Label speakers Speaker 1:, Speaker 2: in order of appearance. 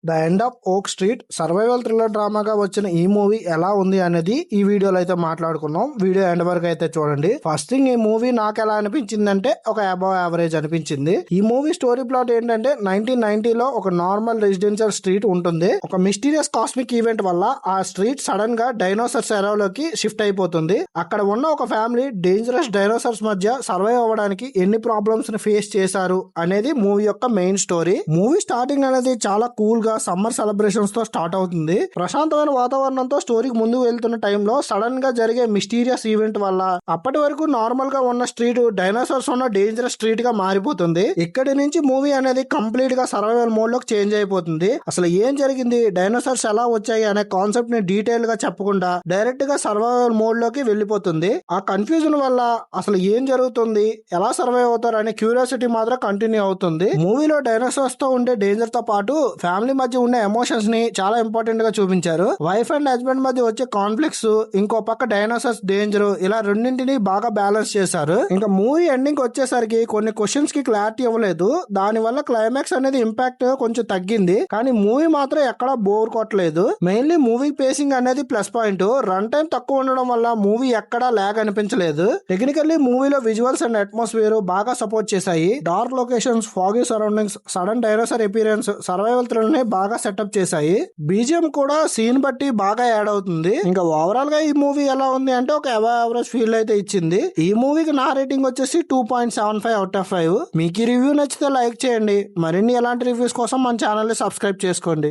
Speaker 1: The end of ఓక్ street survival thriller డ్రామాగా వచ్చిన ఈ మూవీ ఎలా ఉంది అనేది ఈ వీడియోలో అయితే మాట్లాడుకున్నాం. వీడియో ఎండ్ వరకు అయితే చూడండి. ఫస్ట్ థింగ్, ఈ మూవీ నాకు ఎలా అనిపించింది అంటే ఒక అబవ్ యావరేజ్ అనిపించింది. ఈ మూవీ స్టోరీ ప్లాట్ ఏంటంటే 1990లో ఒక నార్మల్ రెసిడెన్షియల్ స్ట్రీట్ ఉంటుంది. ఒక మిస్టీరియస్ కాస్మిక్ ఈవెంట్ వల్ల ఆ స్ట్రీట్ సడన్ గా డైనోసార్స్ ఎరాలోకి షిఫ్ట్ అయిపోతుంది. అక్కడ ఉన్న ఒక ఫ్యామిలీ డేంజరస్ డైనోసార్స్ మధ్య సర్వైవ్ అవ్వడానికి ఎన్ని ప్రాబ్లమ్స్ ని ఫేస్ చేశారు అనేది మూవీ యొక్క మెయిన్ స్టోరీ. మూవీ స్టార్టింగ్ అనేది చాలా కూల్ గా సమ్మర్ సెలబ్రేషన్స్ తో స్టార్ట్ అవుతుంది. ప్రశాంతమైన వాతావరణంతో స్టోరీకి ముందుకు వెళ్తున్న టైంలో సడన్ గా జరిగే మిస్టీరియస్ ఈవెంట్ వల్ల అప్పటి వరకు నార్మల్ గా ఉన్న స్ట్రీట్ డైనోసార్స్ ఉన్న డేంజరస్ స్ట్రీట్ గా మారిపోతుంది. ఇక్కడి నుంచి మూవీ అనేది కంప్లీట్ గా సర్వైవల్ మోడ్ లోకి చేంజ్ అయిపోతుంది. అసలు ఏం జరిగింది, డైనోసార్స్ ఎలా వచ్చాయి అనే కాన్సెప్ట్ ని డీటెయిల్ గా చెప్పకుండా డైరెక్ట్ గా సర్వైవల్ మోడ్ లోకి వెళ్ళిపోతుంది. ఆ కన్ఫ్యూజన్ వల్ల అసలు ఏం జరుగుతుంది, ఎలా సర్వైవ్ అవుతారు అనే క్యూరియాసిటీ మాత్రం కంటిన్యూ అవుతుంది. మూవీలో డైనోసార్స్ తో ఉండే డేంజర్ తో పాటు ఫ్యామిలీ మధ్య ఉండే ఎమోషన్స్ ని చాలా ఇంపార్టెంట్ గా చూపించారు. వైఫ్ అండ్ హస్బెండ్ మధ్య వచ్చే కాన్ఫ్లిక్ట్స్, ఇంకో పక్క డైనోసార్స్ డేంజర్, ఇలా రెండింటిని బాగా బ్యాలెన్స్ చేశారు. ఇంకా మూవీ ఎండింగ్ వచ్చేసరికి కొన్ని క్వశ్చన్స్ కి క్లారిటీ ఇవ్వలేదు. దాని వల్ల క్లైమాక్స్ అనేది ఇంపాక్ట్ కొంచెం తగ్గింది. కానీ మూవీ మాత్రం ఎక్కడా బోర్ కొట్టలేదు. మెయిన్లీ మూవీ పేసింగ్ అనేది ప్లస్ పాయింట్. రన్ టైం తక్కువ ఉండడం వల్ల మూవీ ఎక్కడా ల్యాగ్ అనిపించలేదు. టెక్నికల్లీ మూవీలో విజువల్స్ అండ్ అట్మాస్ఫియర్ బాగా సపోర్ట్ చేశాయి. Dark locations, foggy surroundings, sudden dinosaur appearance survival thrill ని బాగా సెటప్ చేశాయి. బీజిఎం కూడా సీన్ బట్టి బాగా యాడ్ అవుతుంది. ఇంకా ఓవరాల్ గా ఈ మూవీ ఎలా ఉంది అంటే ఒక యావరేజ్ ఫీల్ అయితే ఇచ్చింది. ఈ మూవీకి నా రేటింగ్ వచ్చేసి 2.75 అవుట్ ఆఫ్ 5. మీకు ఈ రివ్యూ నచ్చితే లైక్ చేయండి. మరిన్ని ఎలాంటి రివ్యూస్ కోసం మన ఛానల్ ని సబ్స్క్రైబ్ చేసుకోండి.